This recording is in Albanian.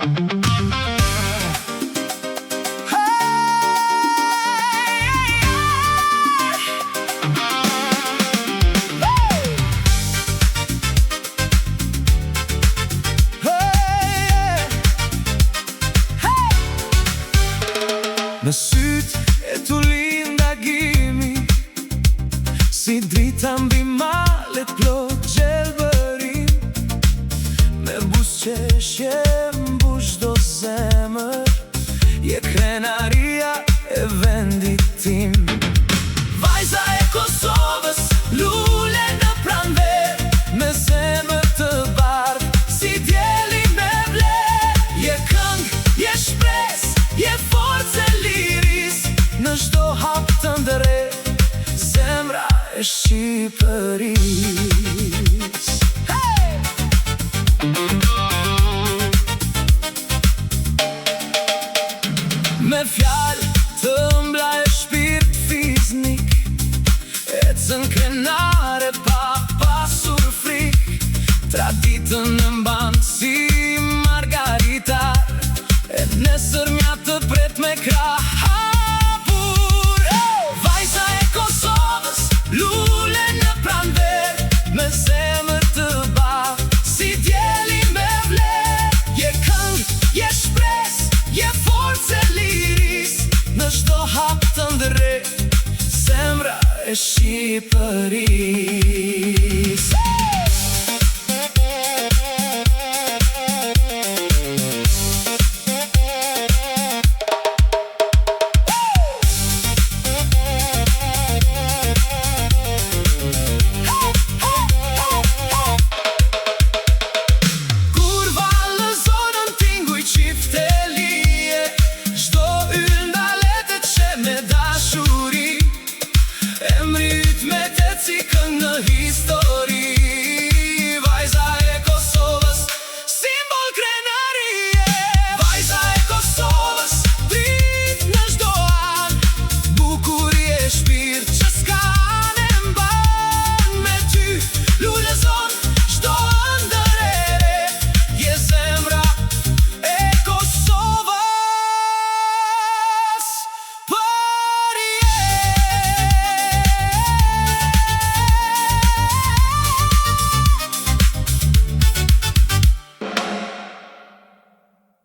Në syt e tu lindagimi, si drita mbi malet plot gjelbërim. Me busqeshje mbush do zemër, je krenaria e vendit tim. Vajza e Kosovës, lule në pranver, me zemër të bardh, si djeli me vler. Je këng, je shpres, je forcë e liris, në çdo hap të ndëre, zemra e Shqipëris. Hey! Me fjalë të ëmbla e shpirt fiznik, ecën krenare pa pasur frik. Traditën e mban si margaritar, e nesër mja të pret me krah hapur. Vajza e Kosovës, lule në pranver, me zemër të bardh, si djeli me vler. Je këng, je shpres, je forcë e liris, në çdo hap të ndëre, zemra e Shqipëris.